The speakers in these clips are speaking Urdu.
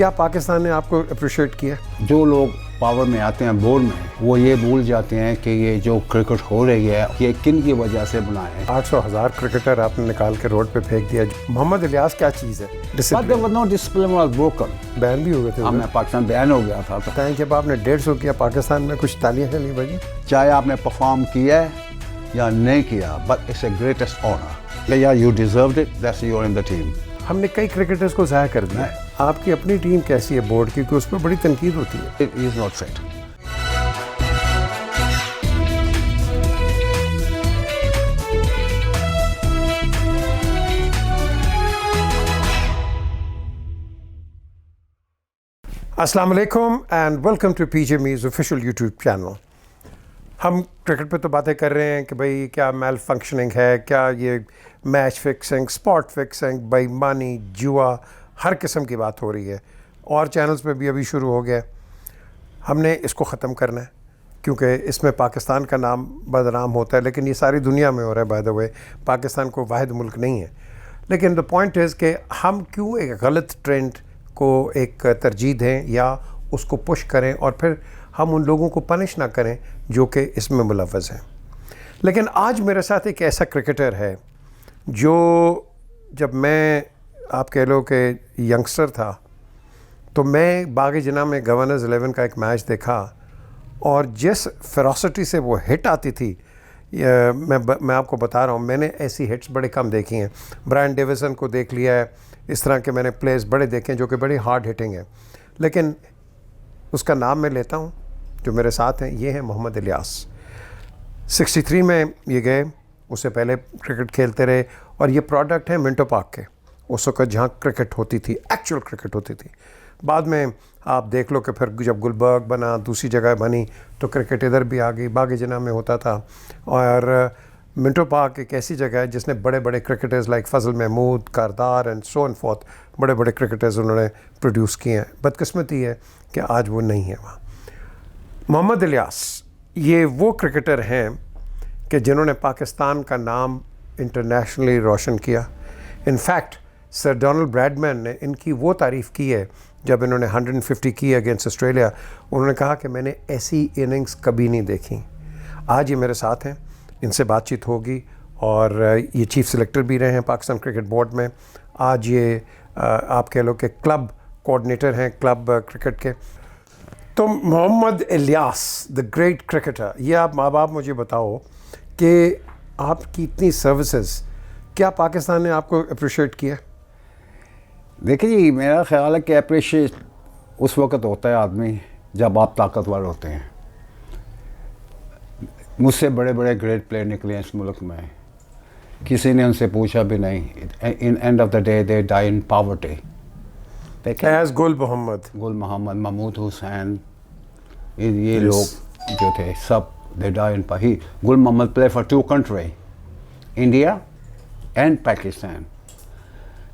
کیا پاکستان نے آپ کو اپریشیٹ کیا؟ جو لوگ پاور میں آتے ہیں بورڈ میں وہ یہ بھول جاتے ہیں کہ یہ جو کرکٹ ہو رہی ہے یہ کن کی وجہ سے بنائے ہیں۔ 800,000 کرکٹر آپ نے نکال کے روڈ پہ پھینک دیا۔ محمد الیاس کیا چیز ہے؟ ڈسپلن واز بروکن، بین بھی ہو گئے تھے، ہمیں پاکستان بین ہو گیا تھا۔ بتائیں جب آپ نے 150 کیا پاکستان میں کچھ تالیاں نہیں بجی؟ چاہے آپ نے پرفارم کیا ہے یا نہیں کیا، but it's a greatest honour, یا you deserved it, that's you in the team. ہم نے کئی کرکٹرز کو ضائع کر دیا۔ آپ کی اپنی ٹیم کیسی ہے بورڈ کی کہ اس پہ بڑی تنقید ہوتی ہے؟ It is not fit. السلام علیکم and welcome to P J میز آفیشیل یوٹیوب چینل۔ ہم کرکٹ پہ تو باتیں کر رہے ہیں کہ بھئی کیا میل فنکشننگ ہے، کیا یہ میچ فکسنگ، سپاٹ فکسنگ، بےایمانی، جوا، ہر قسم کی بات ہو رہی ہے، اور چینلز پہ بھی ابھی شروع ہو گیا۔ ہم نے اس کو ختم کرنا ہے کیونکہ اس میں پاکستان کا نام بدنام ہوتا ہے، لیکن یہ ساری دنیا میں ہو رہا ہے۔ بائی دا وے پاکستان کو واحد ملک نہیں ہے، لیکن دا پوائنٹ از کہ ہم کیوں ایک غلط ٹرینڈ کو ایک ترجیح دیں یا اس کو پش کریں اور پھر ہم ان لوگوں کو پنش نہ کریں جو کہ اس میں ملوث ہیں۔ لیکن آج میرے ساتھ ایک ایسا کرکٹر ہے جو جب میں آپ کہہ لو کہ ینگسٹر تھا تو میں باغ جناح میں گورنرز 11 کا ایک میچ دیکھا، اور جس فیروسٹی سے وہ ہٹ آتی تھی، میں آپ کو بتا رہا ہوں، میں نے ایسی ہٹس بڑے کم دیکھی ہیں۔ برائن ڈیویسن کو دیکھ لیا ہے، اس طرح کے میں نے پلیز بڑے دیکھے ہیں جو کہ بڑی ہارڈ ہٹنگ ہے، لیکن اس کا نام میں لیتا ہوں جو میرے ساتھ ہیں، یہ ہیں محمد الیاس۔ 63 میں یہ گئے، اس سے پہلے کرکٹ کھیلتے رہے، اور یہ پروڈکٹ ہے منٹو پارک کے، اس وقت جہاں کرکٹ ہوتی تھی، ایکچوئل کرکٹ ہوتی تھی۔ بعد میں آپ دیکھ لو کہ پھر جب گلبرگ بنا، دوسری جگہ بنی، تو کرکٹ ادھر بھی آ گئی، باغ جناح میں ہوتا تھا۔ اور منٹو پارک ایک ایسی جگہ ہے جس نے بڑے بڑے cricketers like Fazal Mahmood, Kardar and so and forth, بڑے بڑے کرکٹرز انہوں نے پروڈیوس کیے ہیں۔ بدقسمتی ہے کہ آج وہ نہیں ہے وہاں۔ محمد الیاس یہ وہ کرکٹر ہیں کہ جنہوں نے پاکستان کا نام انٹرنیشنلی روشن کیا۔ انفیکٹ سر ڈونلڈ بریڈمین نے ان کی وہ تعریف کی ہے جب انہوں نے 150 کی اگینسٹ آسٹریلیا، انہوں نے کہا کہ میں نے ایسی اننگز کبھی نہیں دیکھی۔ آج یہ میرے ساتھ ہیں، ان سے بات چیت ہوگی، اور یہ چیف سلیکٹر بھی رہے ہیں پاکستان کرکٹ بورڈ میں۔ آج یہ آپ کہہ لو کہ کلب کوآرڈینیٹر ہیں کلب کرکٹ کے۔ تو محمد الیاس دا گریٹ کرکٹر، یہ آپ ماں باپ مجھے بتاؤ کہ آپ کی اتنی سروسز، کیا پاکستان نے آپ کو اپریشیٹ کیا؟ دیکھیے جی، میرا خیال ہے کہ اپریشیٹ اس وقت ہوتا ہے آدمی جب آپ طاقتور ہوتے ہیں۔ مجھ سے بڑے بڑے گریٹ پلیئر نکلے ہیں اس ملک میں، کسی نے ان سے پوچھا بھی نہیں۔ In end of the day they die in poverty. As Gul Mohammad, Mahmood Hussain, یہ لوگ جو تھے سب they die in poverty. Gul Mohammad play for 2 country, India and Pakistan.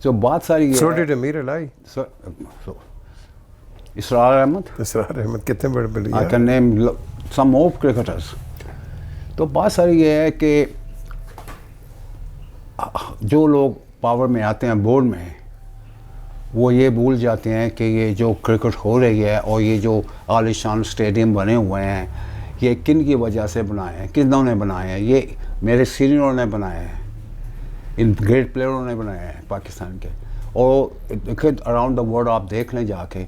تو بہت ساری سو ڈیڈ امیر علائی، اسرار احمد، کتنے بڑے بڑے، I can name some more cricketers۔ تو بات ساری یہ ہے کہ جو لوگ پاور میں آتے ہیں بورڈ میں وہ یہ بھول جاتے ہیں کہ یہ جو کرکٹ ہو رہی ہے اور یہ جو عالیشان اسٹیڈیم بنے ہوئے ہیں یہ کن کی وجہ سے بنائے ہیں، کن نے بنائے ہیں؟ یہ میرے سینئروں نے بنائے ہیں، ان گریٹ پلیئروں نے بنائے ہیں پاکستان کے۔ اور دیکھیں اراؤنڈ دا ورلڈ آپ دیکھ لیں جا کے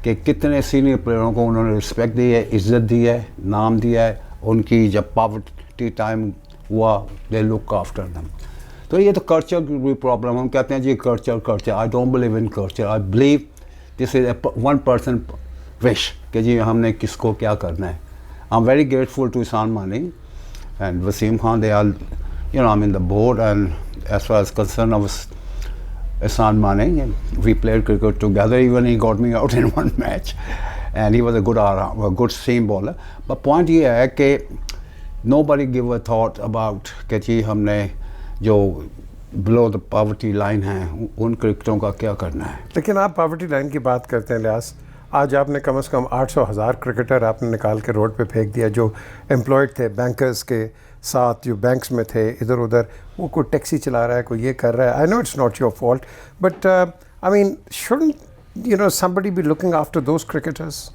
کہ کتنے سینئر پلیئروں کو انہوں نے رسپیکٹ دی ہے، عزت دی ہے، نام دیا ہے۔ ان کی جب پاورٹی ٹائم ہوا دے لک آفٹر دم۔ تو یہ تو کلچر کی پرابلم، ہم کہتے ہیں جی culture, I don't believe in culture, I believe this is a 1% wish کہ جی ہم نے کس کو کیا کرنا ہے۔ I am very grateful to Ehsan Mani and Wasim Khan, they are I'm in the board, and as far as concerned I was Ehsan Mane, and we played cricket together. Even he got me out in one match, and he was a good seam bowler. But point یہ ہے کہ nobody give a thought about کہ جی ہم نے جو below the poverty line ہیں ان کرکٹوں کا کیا کرنا ہے۔ لیکن آپ پاورٹی لائن کی بات کرتے ہیں الیاس، آج آپ نے کم از کم 800,000 کرکٹر آپ نے نکال کے روڈ پہ پھینک دیا جو امپلائڈ تھے بینکرز کے ساتھ، جو بینکس میں تھے ادھر ادھر، وہ کوئی ٹیکسی چلا رہا ہے، کوئی یہ کر رہا ہے۔ I know it's not your fault, but I mean shouldn't you know, somebody be looking after those cricketers?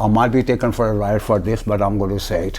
I might be taken for a ride for this, but I'm going to say it.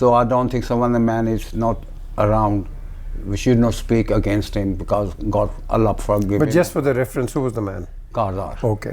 So I don't think someone, the man is not around, we should not speak against him because God, Allah forgive him. But just for the reference, who was the man? Kardar. Okay.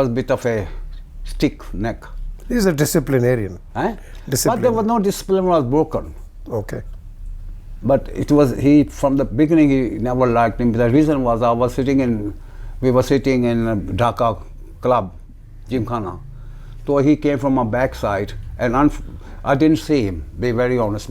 was bit of a stick neck. He is a disciplinarian. But there was no discipline was broken. Okay. But it was, he from the beginning he never liked him. The reason was we were sitting in Dhaka club, Gymkhana. So he came from my backside and I didn't see him, be very honest.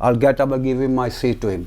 I'll get up and give him my seat to him.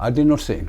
I did not see him.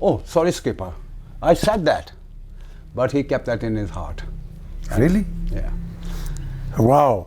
Oh, sorry, skipper. I said that, but he kept that in his heart. Really? Yeah. Wow.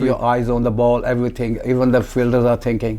Your eyes on the ball, everything, even the fielders are thinking.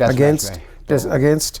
Against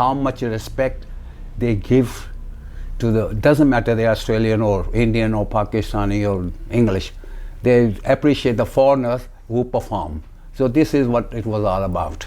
how much respect they give to the, doesn't matter they are Australian or Indian or Pakistani or English, they appreciate the foreigners who perform. So this is what it was all about.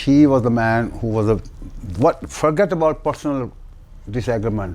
he was the man who was a what forget about personal disagreement,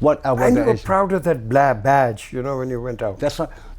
whatever. And you were proud of that badge, you know, when you went out. That's right.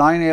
9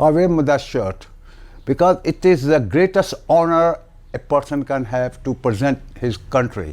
I wear that shirt because it is the greatest honor a person can have to present his country.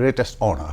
greatest honor.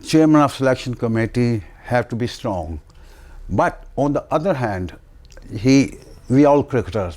chairman of selection committee have to be strong, but on the other hand we all cricketers,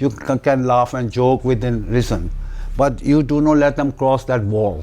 you can laugh and joke within reason, but you do not let them cross that wall.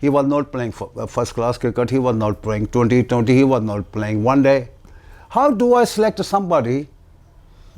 he was not playing first class cricket, he was not playing 2020, he was not playing one day. How do I select somebody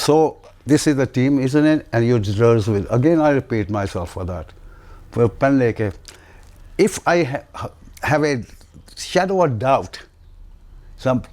So this is the team, isn't it? And you deserve it. Again, I repeat myself for that. For pen leke, if I have a shadow of doubt,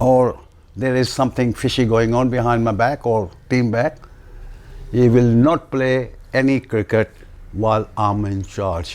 or there is something fishy going on behind my back or team back, you will not play any cricket while I'm in charge.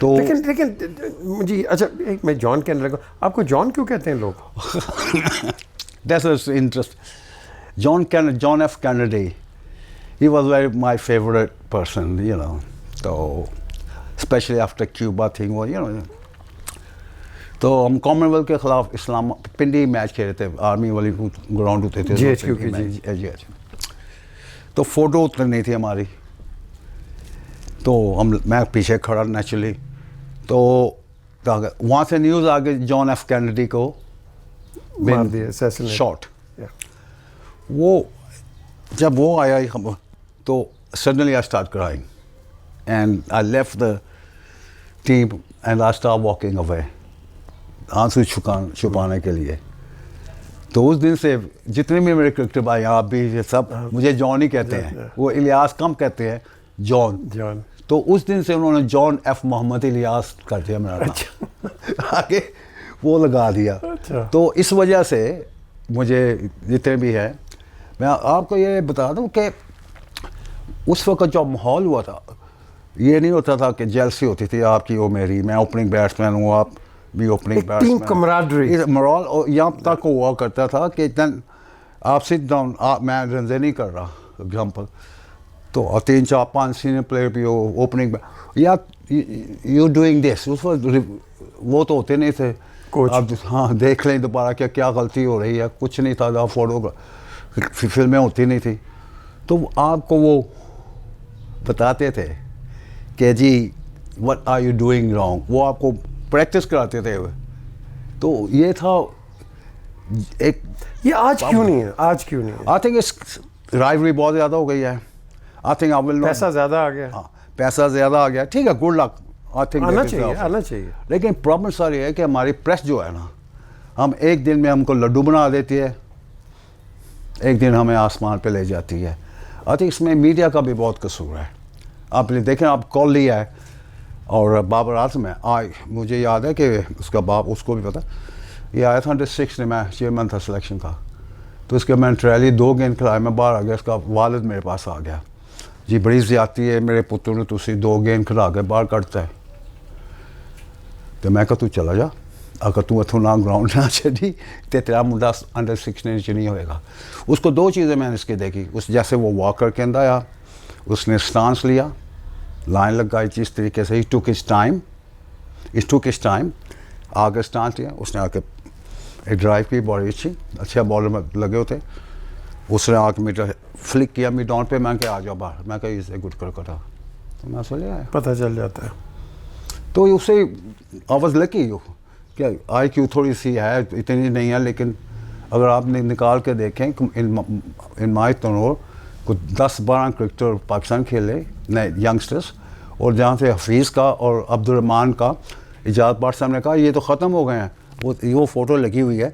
تو لیکن جی اچھا میں جان کہنے لگا, آپ کو جان کیوں کہتے ہیں لوگ؟ That's interest. John F Kennedy, he was my favorite person, you know. تو especially after Cuba thing was, you know. تو ہم کامن ویلتھ کے خلاف اسلام پنڈی میچ کھیلے تھے, آرمی والی گراؤنڈ ہوتے تھے جی. تو فوٹو اتنی نہیں تھی ہماری, تو میں پیچھے کھڑا نیچرلی, تو وہاں سے نیوز آ گئی جان ایف کینیڈی کو شاٹ. وہ جب وہ آیا تو suddenly I start crying and I left the team and I start walking away, آنسو چھپانے کے لیے. تو اس دن سے جتنے بھی میرے کرکٹر بھائی آپ بھی سب مجھے جان ہی کہتے ہیں, وہ الیاس کم کہتے ہیں, جان. تو اس دن سے انہوں نے جان ایف محمد الیاس کر دیا میرا نام, آگے وہ لگا دیا. تو اس وجہ سے مجھے جتنے بھی ہے, میں آپ کو یہ بتا دوں کہ اس وقت جو ماحول ہوا تھا, یہ نہیں ہوتا تھا کہ جیلسی ہوتی تھی آپ کی وہ میری, میں اوپننگ بیٹسمین ہوں آپ بھی اوپننگ بیٹسمین, ٹیم کمراڈری مرال یہاں تک ہوا کرتا تھا کہ آپ سٹ ڈاؤن, میں رنزے نہیں کر رہا ایگزامپل, تو 3 4 5 سینئر پلیئر بھی ہو اوپننگ, یا یو ڈوئنگ دس, اس وقت وہ تو ہوتے نہیں تھے آپ, ہاں دیکھ لیں دوبارہ کیا غلطی ہو رہی ہے, کچھ نہیں تھا, فوٹو فلمیں ہوتی نہیں تھی, تو آپ کو وہ بتاتے تھے کہ جی what are you doing wrong, وہ آپ کو پریکٹس کراتے تھے. تو یہ تھا ایک, یہ آج کیوں نہیں ہے؟ آئی تھنک اس رائیوری بہت زیادہ ہو گئی ہے. I think I will not, پیسہ زیادہ آ گیا, ہاں پیسہ زیادہ آ گیا, ٹھیک ہے, گڈ لک, آئی تھنک آنا چاہیے. لیکن پرابلم ساری ہے کہ ہماری پریس جو ہے نا, ہم ایک دن میں ہم کو لڈو بنا دیتی ہے, ایک دن ہمیں آسمان پہ لے جاتی ہے. آئی تھنک اس میں میڈیا کا بھی بہت قصور ہے. آپ نے دیکھیں, آپ کال لیا ہے, اور بابر اعظم ہے, مجھے یاد ہے کہ اس کا باپ, اس کو بھی پتا, یہ آیا تھا انڈر 6 میں چیئرمین تھا سلیکشن کا, تو اس کے میں ٹریلی 2 گیند کھلایا, میں باہر آ گیا, اس کا والد میرے پاس آ گیا, جی بڑی زیادتی ہے میرے پتر نے, تسی 2 گیند کھلا کے باہر کٹتا ہے. تو میں کہا تو چلا جا, اگر تو اتوں نہ گراؤنڈ نہ چڑھی تو تیرا منڈا انڈر 6 نہیں ہوئے گا. اس کو 2 چیزیں میں نے اس کے دیکھی, اس جیسے وہ واک کر کے اندر آیا, اس نے سٹانس لیا, لائن لگائی جس طریقے سے, ٹوک ہز ٹائم, آگے سٹانس لیا, اس نے آ کے ایک ڈرائیو کی, بڑی اچھا بالر میں لگے ہوتے, اس نے آ کے میٹر فلک کیا میڈ ڈاؤن پہ, میں کہ آ جاؤ باہر, میں کہ از اے گڈ کرکٹر, تو میں سو لے آیا, پتہ چل جاتا ہے. تو اس سے آئی واز لکی کہ آئی کیو تھوڑی سی ہے, اتنی نہیں ہے, لیکن اگر آپ نے نکال کے دیکھیں ان مائی تنور کو 10-12 کرکٹر پاکستان کھیلے نئے ینگسٹرس, اور جہاں سے حفیظ کا اور عبد الرحمان کا, ایجاد بٹ صاحب نے کہا یہ تو ختم ہو گئے ہیں, وہ فوٹو لگی ہوئی ہے,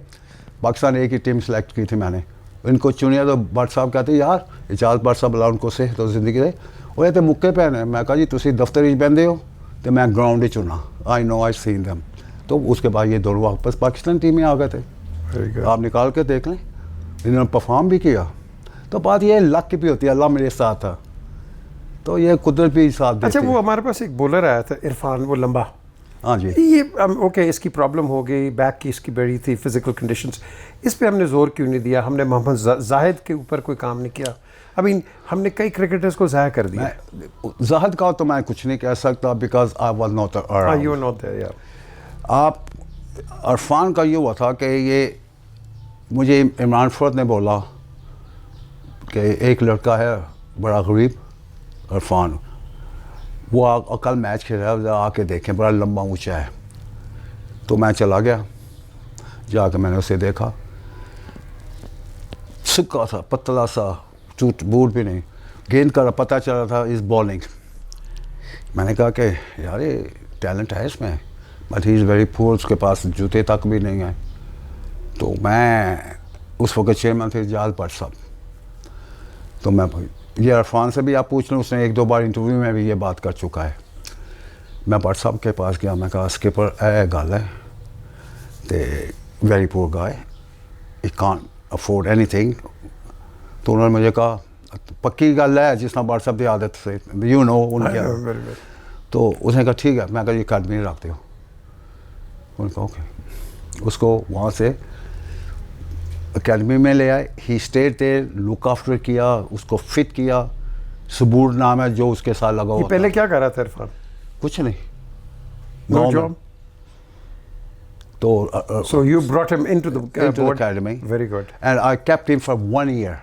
پاکستان ایک ہی ٹیم سلیکٹ کی تھی میں نے, ان کو چنیا, تو بٹ صاحب کہتے یار ایجاد بٹ صاحب اللہ ان کو صحت تو زندگی دے, وہ یہ تو مکے پہنے, میں کہا جی تسی دفتر ہی بہندے ہو, تو میں گراؤنڈ ہی چنا, آئی نو آئی سین دیم. تو اس کے بعد یہ دونوں واپس پاکستان ٹیم میں آ گئے تھے, آپ نکال کے دیکھ لیں, انہوں نے پرفارم بھی کیا. تو بات یہ لک کی بھی ہوتی ہے, اللہ میرے ساتھ تھا, تو یہ قدرت بھی ساتھ دیتی ہے. اچھا, وہ ہمارے پاس ایک بولر آیا تھا عرفان, وہ لمبا, ہاں جی, یہ اوکے, اس کی پرابلم ہو گئی, بیک کی اس کی بڑی تھی, فزیکل کنڈیشنز, اس پہ ہم نے زور کیوں نہیں دیا, ہم نے محمد زاہد کے اوپر کوئی کام نہیں کیا. ہم نے کئی کرکٹرز کو ضائع کر دیا. زاہد کا تو میں کچھ نہیں کہہ سکتا, because I was not around. You not there. آپ عرفان کا یہ ہوا تھا کہ یہ مجھے عمران فرد نے بولا کہ ایک لڑکا ہے بڑا غریب, عرفان, وہ کل میچ کھیل رہا ہے, آ کے دیکھیں, بڑا لمبا اونچا ہے. تو میں چلا گیا, جا کے میں نے اسے دیکھا, سکا تھا, پتلا سا, بوٹ بھی نہیں, گیند کا پتہ چلا تھا از بالنگ. میں نے کہا کہ یار یہ ٹیلنٹ ہے اس میں, but he is very poor, اس کے پاس جوتے تک بھی نہیں ہیں. تو میں اس وقت چیئرمین تھے ایجاد بٹ صاحب, تو میں یہ عرفان سے بھی آپ پوچھ لیں, اس نے 1-2 بار انٹرویو میں بھی یہ بات کر چکا ہے. میں بٹ صاحب کے پاس گیا, میں کہا اسکپر اے گل ہے, تے very poor guy, he can't afford any thing. تو انہوں نے مجھے کہا پکی گل ہے, جس طرح بٹ صاحب کی عادت سے, یو نو ان کی, تو اس نے کہا ٹھیک ہے, میں کہا یہ اکیڈمی رکھتے ہو, انہوں نے کہا اوکے. اس کو وہاں سے اکیڈمی میں لے آئے. ہی اسٹیڈ دیر, لک آفٹر کیا, اس کو فٹ کیا. ثبور نام ہے جو اس کے ساتھ لگا ہوا. پہلے کیا کر رہا تھا عرفان؟ کچھ نہیں, No job. تو So you brought him into the into the board. academy. Very good. And I kept him for 1 year.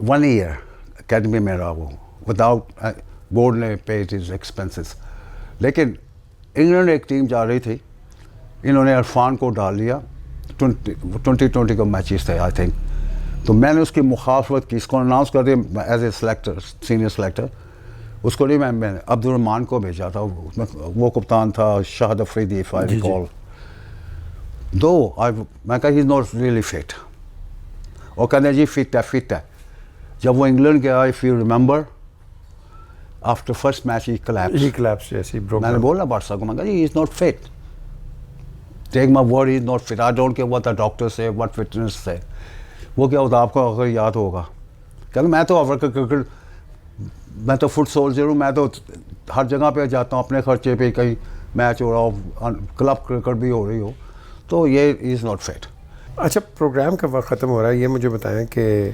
1 year academy میں رہا وہ, وداؤٹ بورڈ نے پیڈ ہز ایکسپینسز. لیکن انگلینڈ ایک ٹیم جا رہی تھی, انہوں نے عرفان کو ڈال لیا. 2020 کا میچز تھے آئی تھنک. تو میں نے اس کی مخالفت کی, اس کو اناؤنس کر دیا as a selector, senior selector. اس کو نہیں, میں عبد الرحمان کو بھیجا تھا, وہ کپتان تھا, شاہد افریدی اف آئی ریکال. میں کہا ہی از ناٹ ریئلی فٹ, اور کہتے ہیں جی فٹ ہے. جب وہ انگلینڈ گیا, if you remember, after first match he He collapsed, yes, he broke میں نے down. بولا بادشاہ کو, میں کہا جی he is not fit, take my word, he is not fit. I don't care what the doctor سے, واٹ فٹنس سے. وہ کیا ہوتا آپ کو اگر یاد ہوگا, کہ میں تو کرکٹ, میں تو فٹ سولجر ہوں, میں تو ہر جگہ پہ جاتا ہوں اپنے خرچے پہ, کہیں میچ ہو رہا ہو, کلب کرکٹ بھی ہو رہی ہو, تو یہ از ناٹ فٹ. اچھا, پروگرام کا وقت ختم ہو رہا ہے, یہ مجھے بتائیں کہ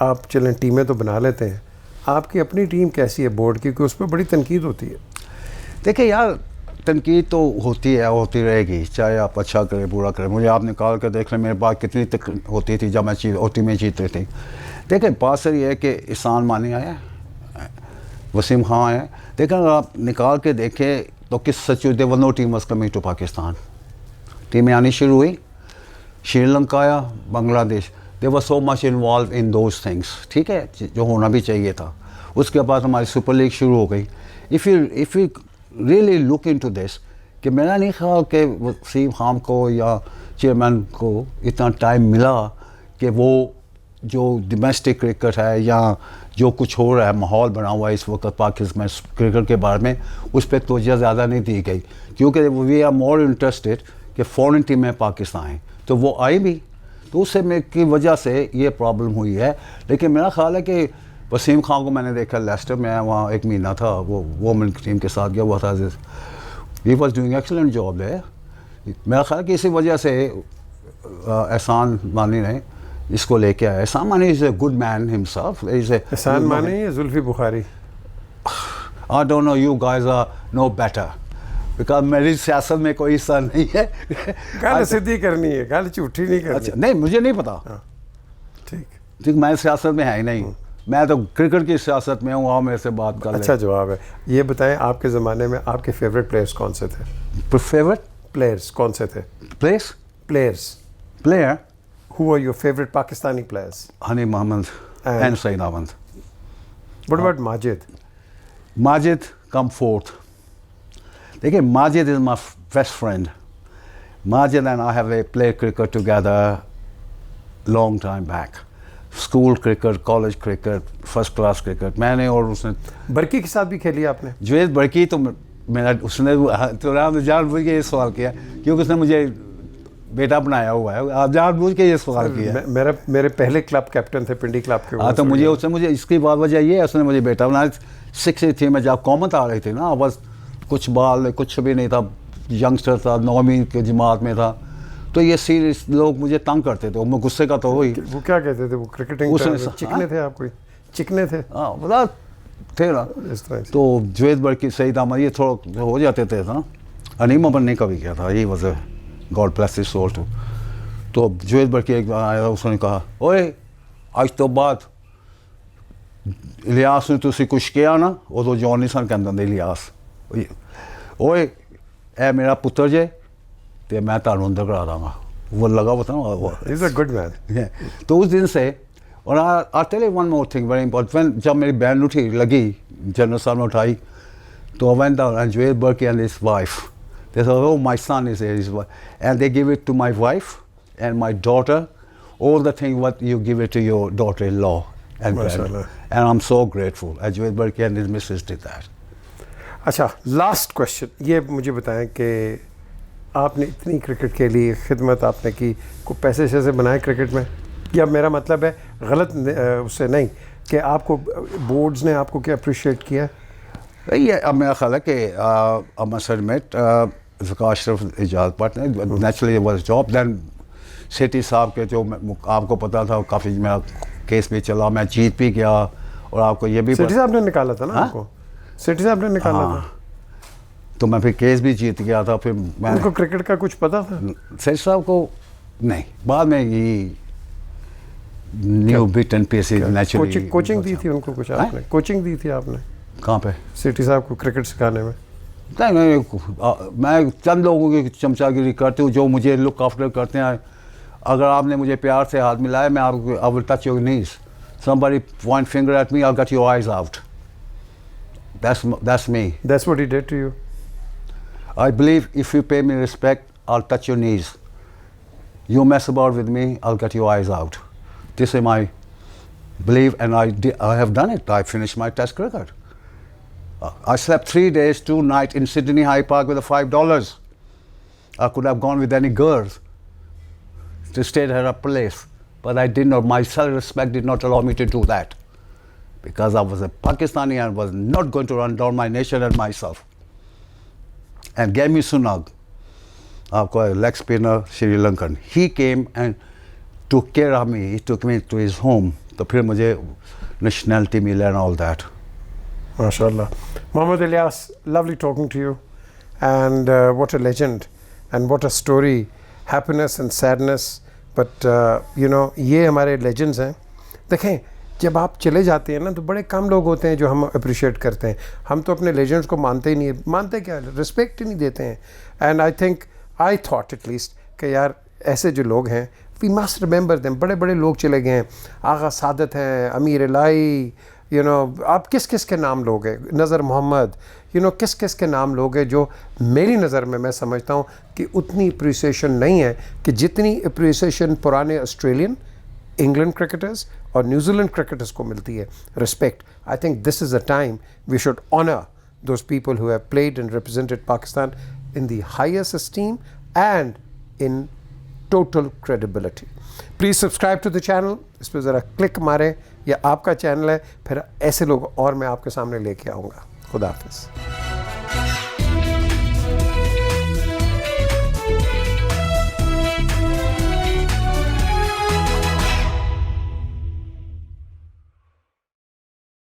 آپ چلیں ٹیمیں تو بنا لیتے ہیں, آپ کی اپنی ٹیم کیسی ہے بورڈ کی, کیونکہ اس پہ بڑی تنقید ہوتی ہے. دیکھیں یار, تنقید تو ہوتی ہے, ہوتی رہے گی, چاہے آپ اچھا کریں برا کریں. مجھے آپ نکال کے دیکھ لیں میرے پاس کتنی ہوتی تھی جب میں ٹیمیں جیت رہی تھی. دیکھیں بات سر یہ ہے کہ احسان مانی آیا, وسیم خان آیا. دیکھیں اگر آپ نکال کے دیکھیں تو کس سچو they were no team was coming to Pakistan. ٹیمیں آنی شروع ہوئی, شری لنکا آیا, Bangladesh, they were so much involved in those things, ٹھیک ہے, جو ہونا بھی چاہیے تھا. اس کے بعد ہماری سپر لیگ شروع ہو گئی. If you really look into this, کہ میرا نہیں خیال کہ وسیم خان کو یا چیئرمین کو اتنا ٹائم ملا کہ وہ جو ڈومیسٹک کرکٹ ہے یا جو کچھ ہو رہا ہے, ماحول بنا ہوا ہے اس وقت پاکستان کرکٹ کے بارے میں, اس پہ توجہ زیادہ نہیں دی گئی. کیونکہ وی آر مور انٹرسٹڈ کہ فورن ٹیمیں پاکستان ہیں, تو وہ آئی بھی, تو اس سے کی وجہ سے یہ پرابلم ہوئی ہے. لیکن میرا خیال ہے کہ وسیم خان کو میں نے دیکھا لیسٹر میں, وہاں 1 مہینہ تھا, وہ وومن ٹیم کے ساتھ گیا ہوا تھا. He was doing excellent job ہے. میرا خیال ہے کہ اسی وجہ سے احسان مانی نے اس کو لے کے آیا. احسان مانی از a good main himself. Ehsan Mani یا Zulfi Bukhari? I don't know, you guys are no better. Because میری سیاست میں کوئی حصہ نہیں ہے. گل سیدھی کرنی ہے, گل جھوٹی نہیں کرنی. اچھا نہیں, مجھے نہیں پتا, ٹھیک, میں سیاست میں ہے ہی نہیں, میں تو کرکٹ کی سیاست میں ہوں. آؤ میرے سے بات کر لیں. اچھا جواب ہے. یہ بتائیں آپ کے زمانے میں آپ کے فیوریٹ پلیئرس کون سے تھے؟ فیوریٹ پلیئرس کون سے تھے؟ Please player Who are your favorite Pakistani players? Hanif Mohammad and Saeed Ahmed. What about Majid? Majid come fourth. دیکھیے Majid is my best friend. Majid and I have a play cricket together long time back. School cricket, college cricket, first class cricket. میں نے اور اس نے برکی کے ساتھ بھی کھیلی آپ نے؟ جوید برکی تو میرا, اس نے تو جان بوجھ کے یہ سوال کیا کیونکہ اس نے مجھے بیٹا بنایا ہوا ہے. آپ جان بوجھ کے یہ سوال کیا. میرے پہلے کلب کیپٹن تھے پنڈی کلب کے. ہاں تو مجھے اس کی بات وجہ یہ ہے, اس نے مجھے بیٹا بنایا. 6 تھی میں جب قومت آ رہی تھی نا, بس کچھ بال کچھ بھی نہیں تھا, ینگسٹر تھا, 9ویں کی جماعت میں تھا. تو یہ سیریس لوگ مجھے تنگ کرتے تھے, میں غصے کا تو ہوئی. وہ کیا کہتے تھے, وہ کرکٹنگ چکنے تھے آپ, کوئی چکنے تھے؟ ہاں بتا تھے نا. تو جوید برکی, سعید احمد, یہ تھوڑا ہو جاتے تھے نا. حنیف محمد نے کبھی کیا تھا, یہ وجہ God bless his soul too. تو جوید برکی ایک بار آیا, اس نے کہا اوئے آج تو بعد الیاس نے تسی کچھ کیا نا, وہ تو جون نیسن کہندے نے الیاس, اوئے اے میرا پتر جے تے میں تانوں اندر کرا داں گا. وہ لگا ہوا تھا نا, وہ از اے گڈ مین. تو اس دن سے, اور I tell you one more thing very important. جب میری بہن اٹھی لگی, جنرل صاحب نے اٹھائی, تو when the Javed Burki and his wife, they said, oh, my son is here. And they give it to my wife and my daughter, all the thing what you give it to your daughter-in-law. And I'm so grateful. Ajwait Barki and his missus did that. اچھا, لاسٹ کوشچن یہ مجھے بتائیں کہ آپ نے اتنی کرکٹ کے لیے خدمت آپ نے کی, کوئی پیسے شیسے بنائے کرکٹ میں؟ یا میرا مطلب ہے غلط اس سے نہیں, کہ آپ کو بورڈز نے آپ کو کیا اپریشیٹ کیا, یہ اب میرا خیال ہے کہ must admit ذکا اشرف ایجاد پٹ نے نیچرلی واز جاب. دین سیٹھی صاحب کے جو آپ کو پتا تھا کافی میرا کیس بھی چلا, میں جیت بھی گیا, اور آپ کو یہ بھی سیٹھی صاحب نے نکالا تھا نا آپ کو, سیٹھی صاحب نے نکالا تھا تو میں پھر کیس بھی جیت گیا تھا. پھر میں ان کو کرکٹ کا کچھ پتا تھا؟ سیٹھی صاحب کو نہیں, بعد میں یہ new but and pace naturally coaching دی تھی ان کو کچھ آپ نے, کوچنگ دی تھی آپ نے کہاں پہ سیٹھی صاحب کو کرکٹ سکھانے میں؟ نہیں, میں چند لوگوں کی چمچا گیری کرتی ہوں جو مجھے لک آفٹر کرتے ہیں. اگر آپ نے مجھے پیار سے ہاتھ ملایا, میں آپ کو I will touch your knees. Somebody point finger at me, I'll get your eyes out. That's me. That's what he did to you? I believe if you pay me respect, I'll touch your knees. You mess about with me, I'll get your eyes out. This is my belief, and I have done it. I finished my test cricket. I slept 3 days, 2 nights in Sydney High Park with the $5. I could have gone with any girls to stay at a place, but I did not. My self-respect did not allow me to do that, because I was a Pakistani and was not going to run down my nation and myself. And Gami Sunag, a leg spinner, Sri Lankan, he came and took care of me. He took me to his home. So phir mujhe nationality mila and all that. MashaAllah. Mohammad Ilyas, lovely talking to you. And what a legend. And what a story. Happiness and sadness. But, یہ ہمارے لیجنڈز ہیں. دیکھیں, جب آپ چلے جاتے ہیں نا تو بڑے کم لوگ ہوتے ہیں جو ہم اپریشیٹ کرتے ہیں. ہم تو اپنے لیجنڈز کو مانتے ہی نہیں, مانتے کیا, رسپیکٹ ہی نہیں دیتے ہیں. And I thought at least کہ یار ایسے جو لوگ ہیں, وی مسٹ ریممبر دیم. بڑے بڑے لوگ چلے گئے ہیں, آغا سعادت ہیں, امیر الہی, آپ کس کس کے نام لوگ ہیں, نظر محمد, کس کس کے نام لوگ ہیں جو میری نظر میں سمجھتا ہوں کہ اتنی اپریسیشن نہیں ہے کہ جتنی اپریسیشن پرانے آسٹریلین, انگلینڈ کرکٹرز اور نیوزی لینڈ کرکٹرز کو ملتی ہے. Respect. I think this is a time we should honour those people who have played and represented Pakistan in the highest esteem and in total credibility. Please subscribe to the channel. اس پہ ذرا کلک ماریں. یہ آپ کا چینل ہے, پھر ایسے لوگ اور میں آپ کے سامنے لے کے آؤں گا. خدا حافظ.